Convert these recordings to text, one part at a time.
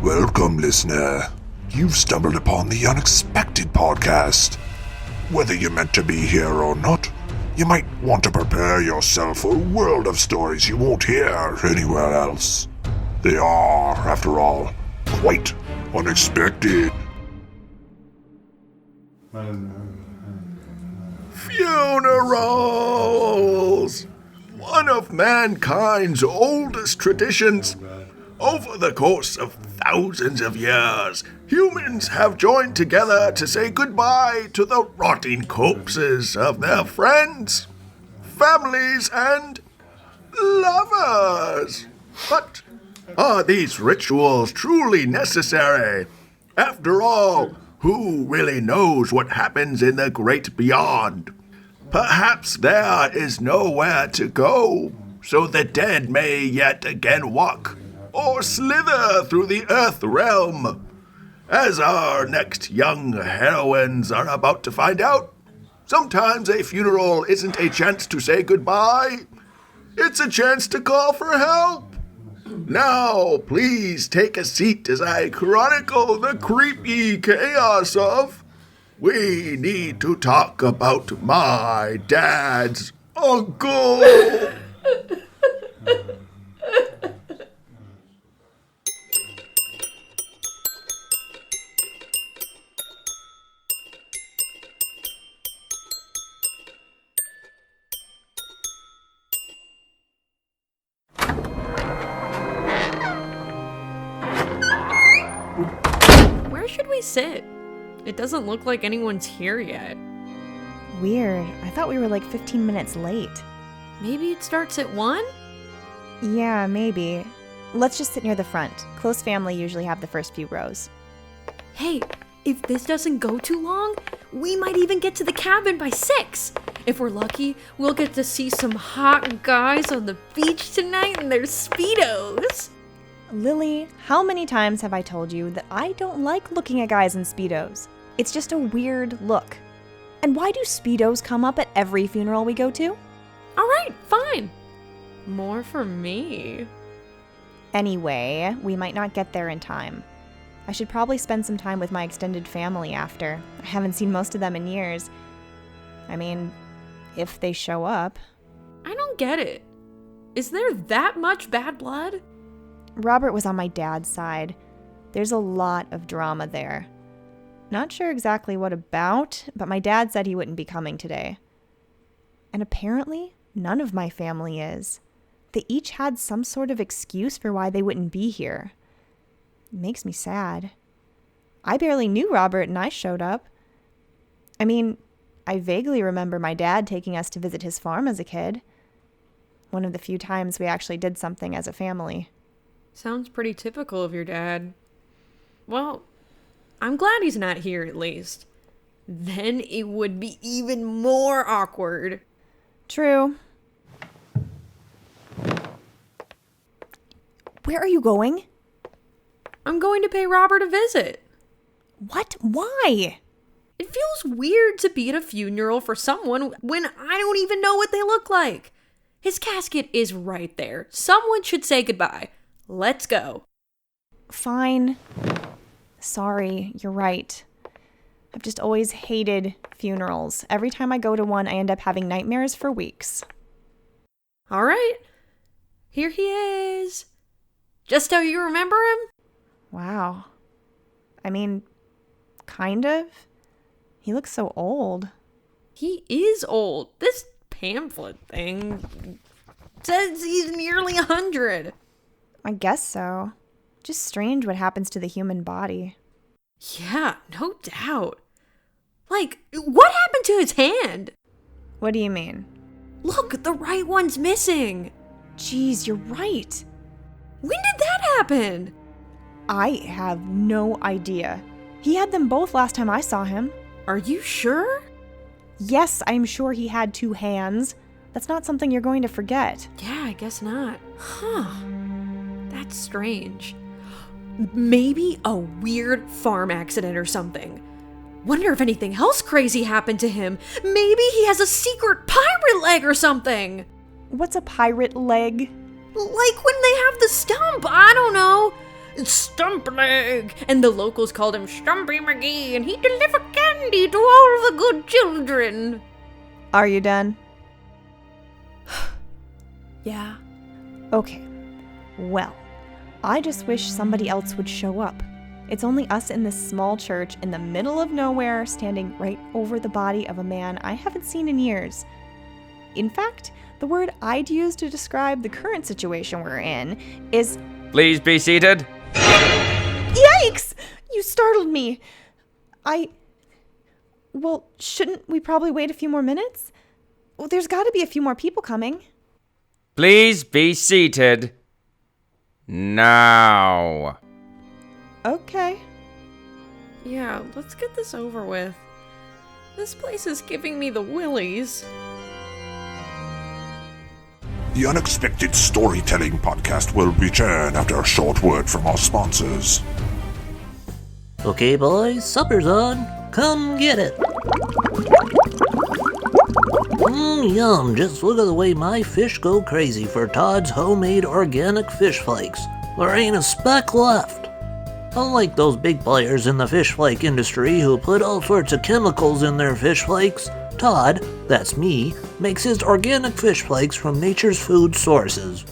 Welcome, listener. You've stumbled upon the Unexpected Podcast. Whether you're meant to be here or not, you might want to prepare yourself for a world of stories you won't hear anywhere else. They are, after all, quite unexpected. Funerals! One of mankind's oldest traditions. Over the course of thousands of years, humans have joined together to say goodbye to the rotting corpses of their friends, families, and lovers. But are these rituals truly necessary? After all, who really knows what happens in the great beyond? Perhaps there is nowhere to go, so the dead may yet again walk or slither through the earth realm. As our next young heroines are about to find out, sometimes a funeral isn't a chance to say goodbye. It's a chance to call for help. Now, please take a seat as I chronicle the creepy chaos of We Need to Talk About My Dad's Uncle. Where should we sit? It doesn't look like anyone's here yet. Weird. I thought we were like 15 minutes late. Maybe it starts at 1? Yeah, maybe. Let's just sit near the front. Close family usually have the first few rows. Hey, if this doesn't go too long, we might even get to the cabin by 6. If we're lucky, we'll get to see some hot guys on the beach tonight in their Speedos. Lily, how many times have I told you that I don't like looking at guys in Speedos? It's just a weird look. And why do Speedos come up at every funeral we go to? Alright, fine. More for me. Anyway, we might not get there in time. I should probably spend some time with my extended family after. I haven't seen most of them in years. I mean, if they show up. I don't get it. Is there that much bad blood? Robert was on my dad's side. There's a lot of drama there. Not sure exactly what about, but my dad said he wouldn't be coming today. And apparently, none of my family is. They each had some sort of excuse for why they wouldn't be here. It makes me sad. I barely knew Robert and I showed up. I mean, I vaguely remember my dad taking us to visit his farm as a kid. One of the few times we actually did something as a family. Sounds pretty typical of your dad. Well, I'm glad he's not here at least. Then it would be even more awkward. True. Where are you going? I'm going to pay Robert a visit. What? Why? It feels weird to be at a funeral for someone when I don't even know what they look like. His casket is right there. Someone should say goodbye. Let's go. Fine. Sorry, you're right. I've just always hated funerals. Every time I go to one, I end up having nightmares for weeks. All right. Here he is. Just how you remember him? Wow. I mean, kind of. He looks so old. He is old. This pamphlet thing says he's nearly 100. I guess so. Just strange what happens to the human body. Yeah, no doubt. Like, what happened to his hand? What do you mean? Look, the right one's missing. Jeez, you're right. When did that happen? I have no idea. He had them both last time I saw him. Are you sure? Yes, I'm sure he had 2 hands. That's not something you're going to forget. Yeah, I guess not. Huh. That's strange. Maybe a weird farm accident or something. Wonder if anything else crazy happened to him. Maybe he has a secret pirate leg or something. What's a pirate leg? Like when they have the stump, I don't know. Stump leg. big, and the locals called him Stumpy McGee, and he'd deliver candy to all the good children. Are you done? Yeah. Okay. Well, I just wish somebody else would show up. It's only us in this small church in the middle of nowhere, standing right over the body of a man I haven't seen in years. In fact, the word I'd use to describe the current situation we're in is... Please be seated. Yikes! You startled me. Well, shouldn't we probably wait a few more minutes? Well, there's got to be a few more people coming. Please be seated. Now. Okay. Yeah, let's get this over with. This place is giving me the willies. The Unexpected Storytelling Podcast will return after a short word from our sponsors. Okay, boys, supper's on. Come get it. Yum, just look at the way my fish go crazy for Todd's homemade organic fish flakes. There ain't a speck left. Unlike those big players in the fish flake industry who put all sorts of chemicals in their fish flakes, Todd, that's me, makes his organic fish flakes from nature's food sources.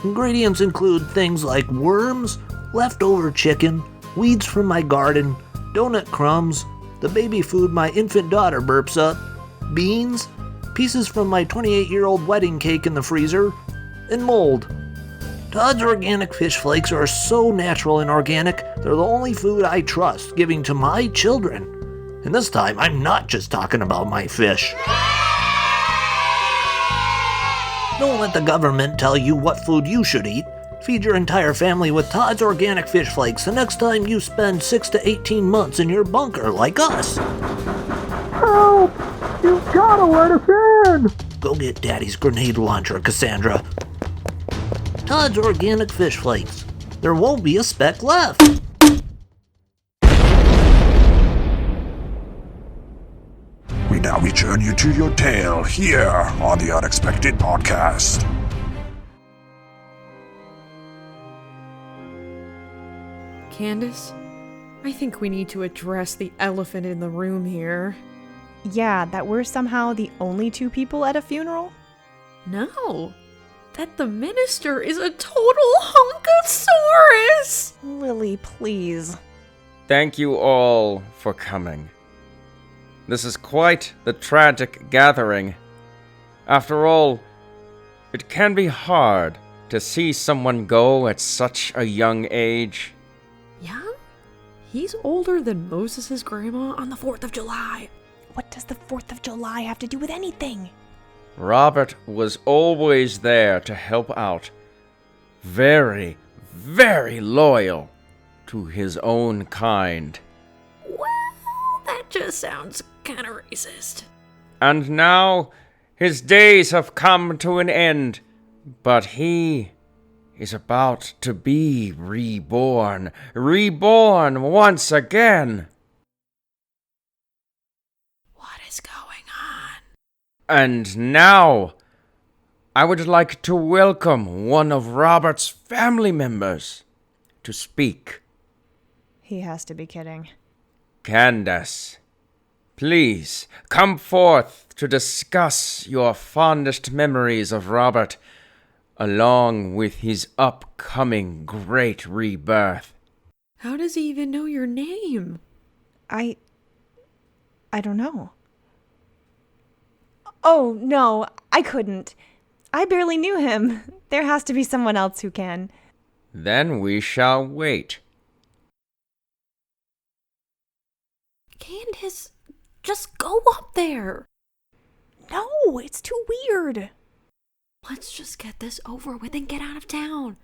Ingredients include things like worms, leftover chicken, weeds from my garden, donut crumbs, the baby food my infant daughter burps up, beans, pieces from my 28-year-old wedding cake in the freezer, and mold. Todd's organic fish flakes are so natural and organic, they're the only food I trust giving to my children. And this time, I'm not just talking about my fish. Don't let the government tell you what food you should eat. Feed your entire family with Todd's organic fish flakes the next time you spend 6 to 18 months in your bunker like us. Help! You've gotta let us in! Go get Daddy's grenade launcher, Cassandra. Todd's organic fish flakes. There won't be a speck left. We now return you to your tale here on the Unexpected Podcast. Candace, I think we need to address the elephant in the room here. Yeah, that we're somehow the only two people at a funeral? No, that the minister is a total hunkosaurus! Lily, please. Thank you all for coming. This is quite the tragic gathering. After all, it can be hard to see someone go at such a young age. Young? He's older than Moses' grandma on the 4th of July. What does the 4th of July have to do with anything? Robert was always there to help out. Very, very loyal to his own kind. Well, that just sounds kind of racist. And now his days have come to an end, but he is about to be reborn once again. What is going on? And now, I would like to welcome one of Robert's family members to speak. He has to be kidding. Candace, please come forth to discuss your fondest memories of Robert, along with his upcoming great rebirth. How does he even know your name? I don't know. Oh, no, I couldn't. I barely knew him. There has to be someone else who can. Then we shall wait. Candace, just go up there. No, it's too weird. Let's just get this over with and get out of town.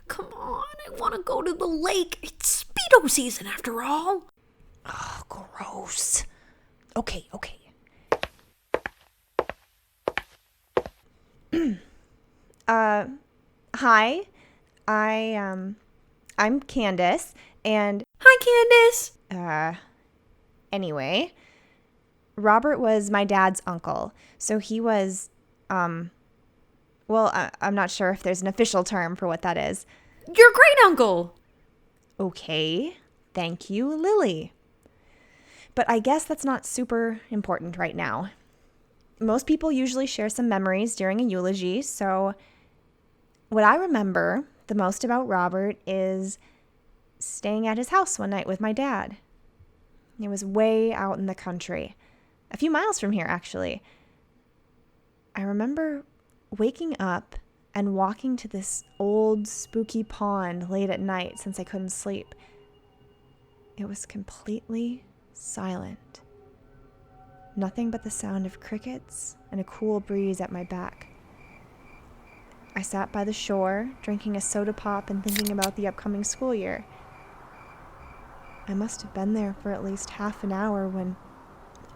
Come on, I want to go to the lake. It's Speedo season after all. Oh, gross. Okay. Hi. I'm Candace, and Hi, Candace. anyway, Robert was my dad's uncle, so he was, well, I'm not sure if there's an official term for what that is. Your great uncle. Okay, Thank you, Lily. But I guess that's not super important right now. Most people usually share some memories during a eulogy, so what I remember the most about Robert is staying at his house one night with my dad. It was way out in the country, a few miles from here, actually. I remember waking up and walking to this old spooky pond late at night since I couldn't sleep. It was completely silent. Nothing but the sound of crickets and a cool breeze at my back. I sat by the shore, drinking a soda pop and thinking about the upcoming school year. I must have been there for at least half an hour when,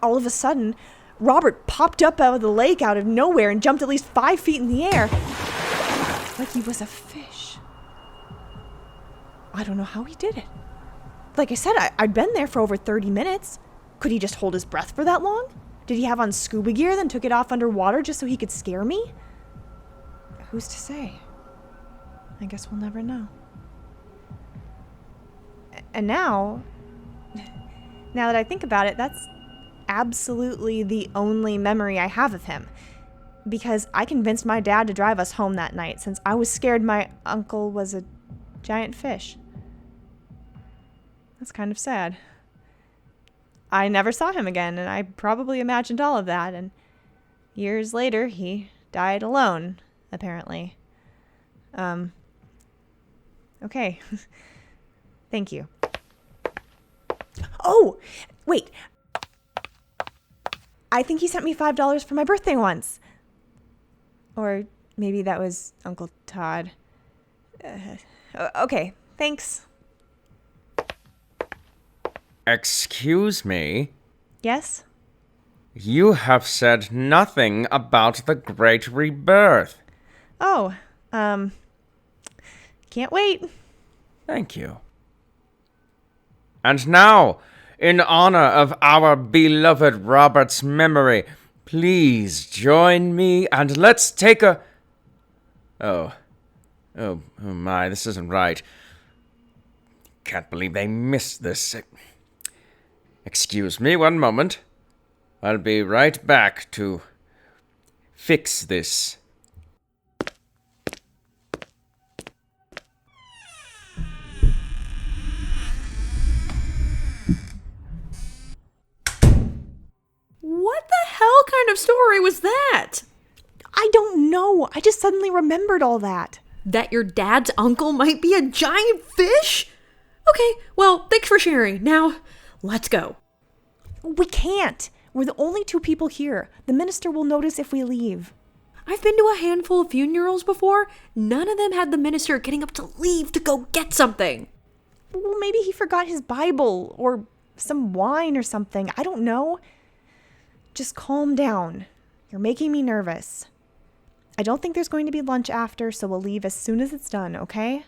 all of a sudden, Robert popped up out of the lake out of nowhere and jumped at least 5 feet in the air, like he was a fish. I don't know how he did it. Like I said, I'd been there for over 30 minutes. Could he just hold his breath for that long? Did he have on scuba gear, then took it off underwater just so he could scare me? Who's to say? I guess we'll never know. And now that I think about it, that's absolutely the only memory I have of him. Because I convinced my dad to drive us home that night since I was scared my uncle was a giant fish. That's kind of sad. I never saw him again, and I probably imagined all of that, and years later, he died alone, apparently. Okay. Thank you. Oh, wait. I think he sent me $5 for my birthday once. Or maybe that was Uncle Todd. Okay, thanks. Excuse me? Yes? You have said nothing about the Great Rebirth. Oh, can't wait. Thank you. And now, in honor of our beloved Robert's memory, please join me and let's take a... Oh my, this isn't right. Can't believe they missed this. Excuse me one moment. I'll be right back to fix this. What the hell kind of story was that? I don't know. I just suddenly remembered all that. That your dad's uncle might be a giant fish? Okay, well, thanks for sharing. Now, let's go. We can't. We're the only 2 people here. The minister will notice if we leave. I've been to a handful of funerals before. None of them had the minister getting up to leave to go get something. Well, maybe he forgot his Bible or some wine or something. I don't know. Just calm down. You're making me nervous. I don't think there's going to be lunch after, so we'll leave as soon as it's done, okay?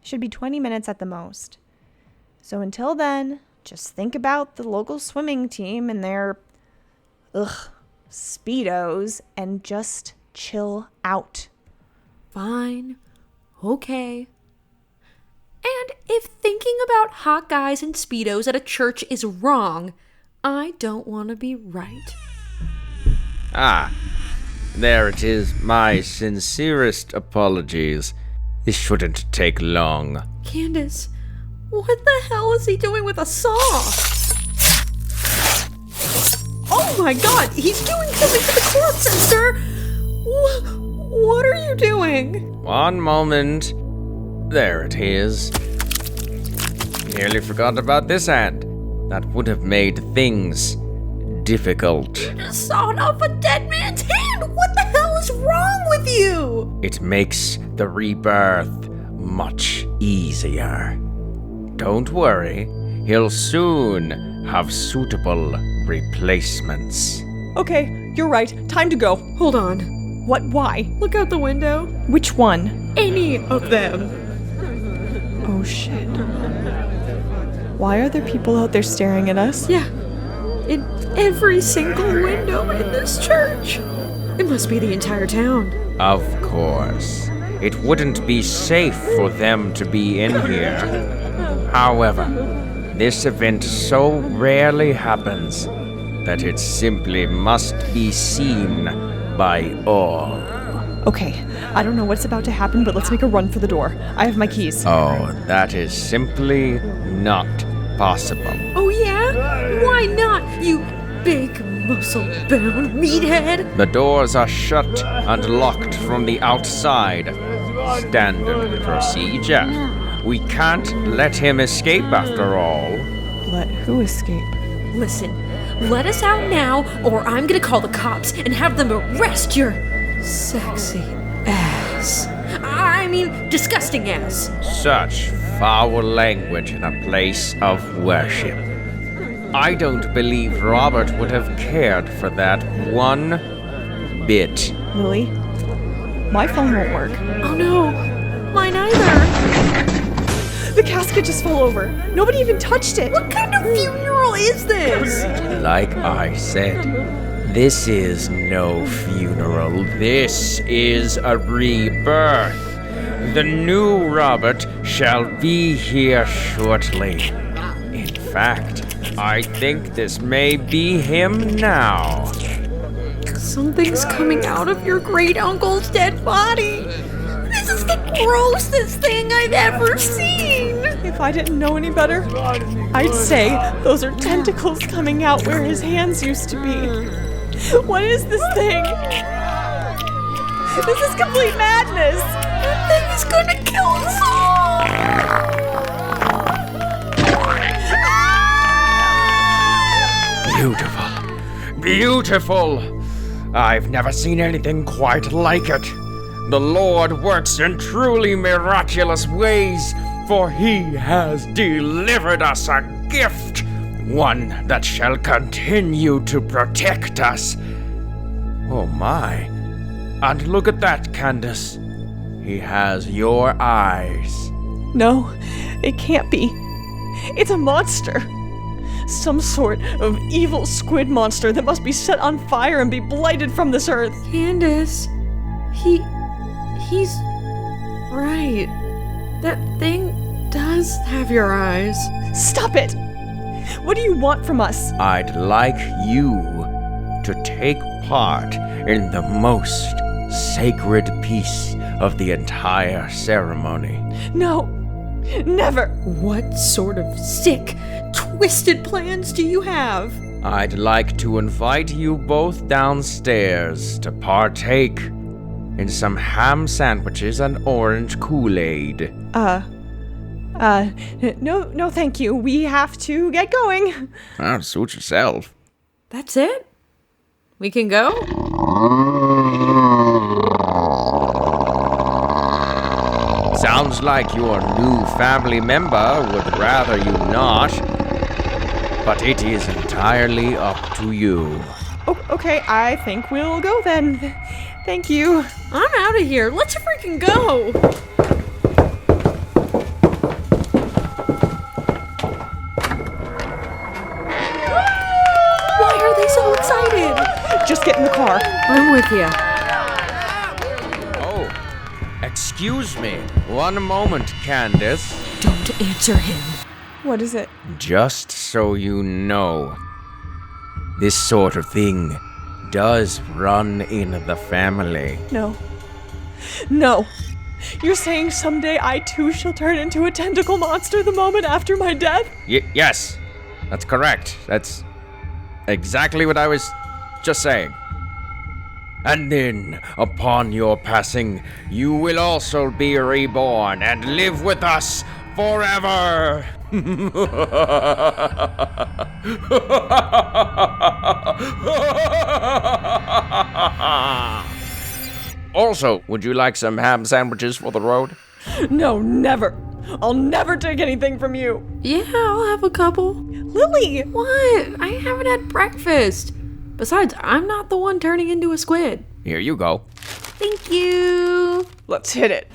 Should be 20 minutes at the most. So until then, just think about the local swimming team and their, Speedos and just chill out. Fine. Okay. And if thinking about hot guys in Speedos at a church is wrong, I don't want to be right. Ah, there it is. My sincerest apologies. This shouldn't take long. Candace, what the hell is he doing with a saw? Oh my god, he's doing something to the corpse, sir! What are you doing? One moment. There it is. Nearly forgot about this hand. That would have made things difficult. You just sawed off a dead man's hand! What the hell is wrong with you? It makes the rebirth much easier. Don't worry, he'll soon have suitable replacements. Okay, you're right. Time to go. Hold on. What? Why? Look out the window. Which one? Any of them. Oh shit. Why are there people out there staring at us? Yeah. In every single window in this church. It must be the entire town. Of course. It wouldn't be safe for them to be in here. However, This event so rarely happens that it simply must be seen by all. Okay, I don't know what's about to happen, but let's make a run for the door. I have my keys. Oh, that is simply not possible. Oh yeah? Why not, you big muscle-bound meathead? The doors are shut and locked from the outside. Standard procedure. We can't let him escape after all. Let who escape? Listen, let us out now, or I'm gonna call the cops and have them arrest your sexy ass. I mean, disgusting ass. Such foul language in a place of worship. I don't believe Robert would have cared for that one bit. Lily, my phone won't work. Oh no, mine either. The casket just fell over. Nobody even touched it. What kind of funeral is this? Like I said, this is no funeral. This is a rebirth. The new Robert shall be here shortly. In fact, I think this may be him now. Something's coming out of your great uncle's dead body. This is the grossest thing I've ever seen. If I didn't know any better, I'd say those are tentacles coming out where his hands used to be. What is this thing? This is complete madness. That thing is gonna kill us all. Beautiful. Beautiful. I've never seen anything quite like it. The Lord works in truly miraculous ways, for he has delivered us a gift, one that shall continue to protect us. Oh my. And look at that, Candace. He has your eyes. No, it can't be. It's a monster. Some sort of evil squid monster that must be set on fire and be blighted from this earth. Candace, he's right. That thing does have your eyes. Stop it! What do you want from us? I'd like you to take part in the most sacred piece of the entire ceremony. No, never. What sort of sick, twisted plans do you have? I'd like to invite you both downstairs to partake in some ham sandwiches and orange Kool-Aid. No, thank you. We have to get going. Suit yourself. That's it? We can go? Sounds like your new family member would rather you not, but it is entirely up to you. Oh, okay, I think we'll go then. Thank you. I'm out of here. Let's freaking go. Why are they so excited? Just get in the car. I'm with you. Oh, excuse me. One moment, Candace. Don't answer him. What is it? Just so you know, this sort of thing does run in the family. No. You're saying someday I too shall turn into a tentacle monster the moment after my death? Yes, that's correct. That's exactly what I was just saying. And then, upon your passing, you will also be reborn and live with us forever. Also, would you like some ham sandwiches for the road? No, never. I'll never take anything from you. Yeah, I'll have a couple. Lily! What? I haven't had breakfast. Besides, I'm not the one turning into a squid. Here you go. Thank you. Let's hit it.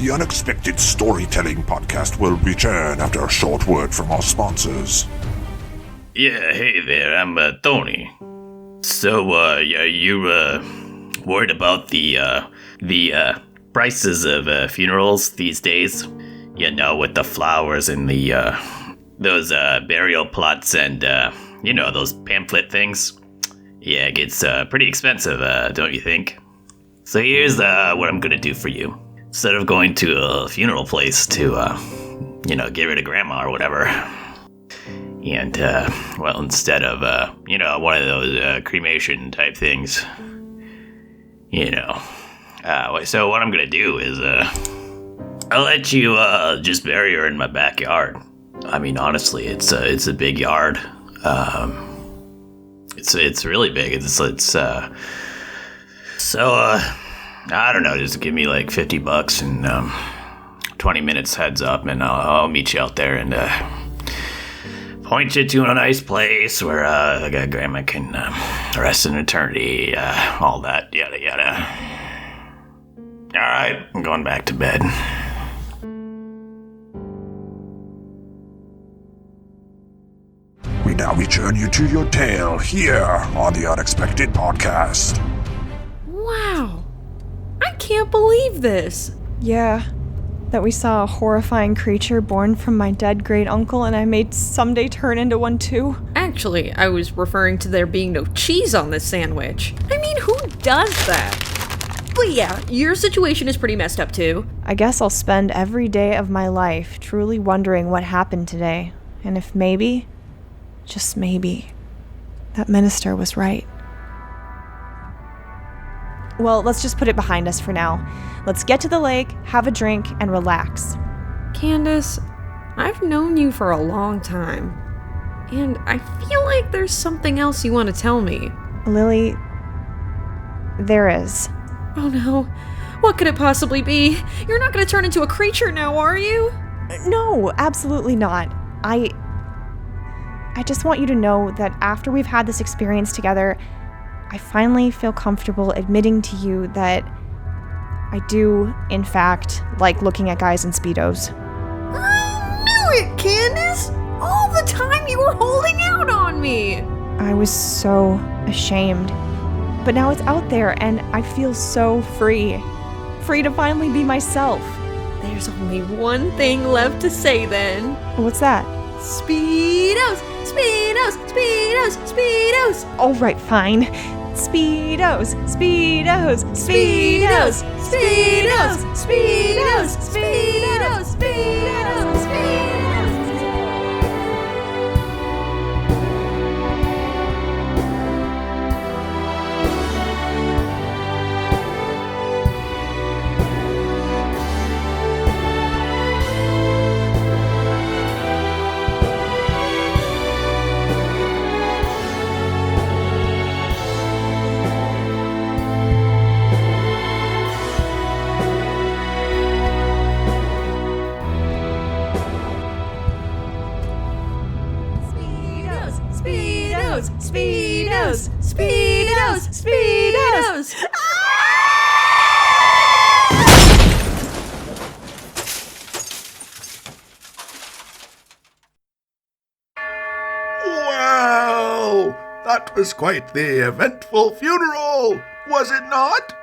The Unexpected Storytelling Podcast will return after a short word from our sponsors. Yeah, hey there, I'm Tony. So, you worried about the prices of funerals these days? You know, with the flowers and those burial plots and those pamphlet things. Yeah, it gets pretty expensive, don't you think? So here's what I'm gonna do for you. Instead of going to a funeral place to get rid of grandma or whatever. And, instead of, one of those cremation type things, so what I'm gonna do is, I'll let you, just bury her in my backyard. I mean, honestly, it's a big yard. It's really big. I don't know, just give me like $50 and, 20 minutes heads up, and I'll meet you out there and, point you to a nice place where grandma can rest in eternity, all that, yada yada. Alright, I'm going back to bed. We now return you to your tale here on the Unexpected Podcast. Wow. I can't believe this. Yeah, that we saw a horrifying creature born from my dead great uncle and I may someday turn into one too. Actually, I was referring to there being no cheese on this sandwich. I mean, who does that? But yeah, your situation is pretty messed up too. I guess I'll spend every day of my life truly wondering what happened today, and if maybe, just maybe, that minister was right. Well, let's just put it behind us for now. Let's get to the lake, have a drink, and relax. Candace, I've known you for a long time, and I feel like there's something else you want to tell me. Lily, there is. Oh no, what could it possibly be? You're not going to turn into a creature now, are you? No, absolutely not. I just want you to know that after we've had this experience together, I finally feel comfortable admitting to you that I do, in fact, like looking at guys in Speedos. I knew it, Candace! All the time you were holding out on me! I was so ashamed. But now it's out there and I feel so free. Free to finally be myself. There's only one thing left to say then. What's that? Speedos! Speedos! Speedos! Speedos! Alright, fine. Speedos! Speedos! Speedos! Speedos! Speedos! Speedos! Speedos! Speedos! Speedos! Speedos! Speedos! Well, that was quite the eventful funeral, was it not?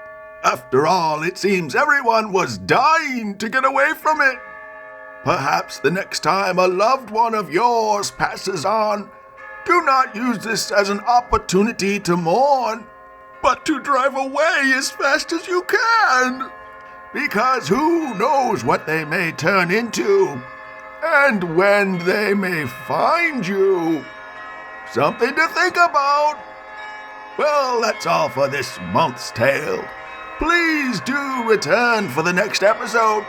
After all, it seems everyone was dying to get away from it. Perhaps the next time a loved one of yours passes on, do not use this as an opportunity to mourn, but to drive away as fast as you can. Because who knows what they may turn into, and when they may find you. Something to think about. Well, that's all for this month's tale. Please do return for the next episode.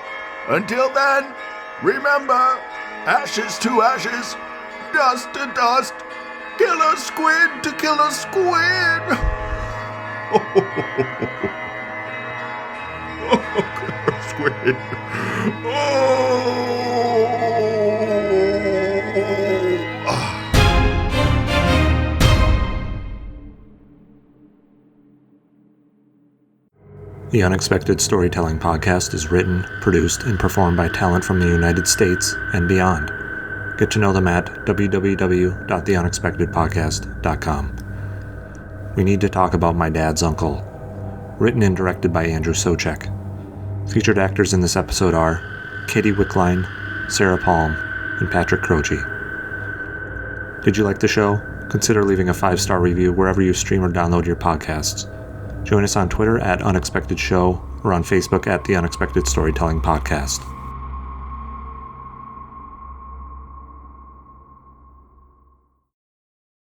Until then, remember, ashes to ashes, dust to dust, kill a squid to kill a squid. Squid. The Unexpected Storytelling Podcast is written, produced, and performed by talent from the United States and beyond. Get to know them at www.theunexpectedpodcast.com. We need to talk about My Dad's Uncle. Written and directed by Andrew Soucek. Featured actors in this episode are Katie Wickline, Sarah Palm, and Patrick Croce. Did you like the show? Consider leaving a 5-star review wherever you stream or download your podcasts. Join us on Twitter at Unexpected Show or on Facebook at The Unexpected Storytelling Podcast.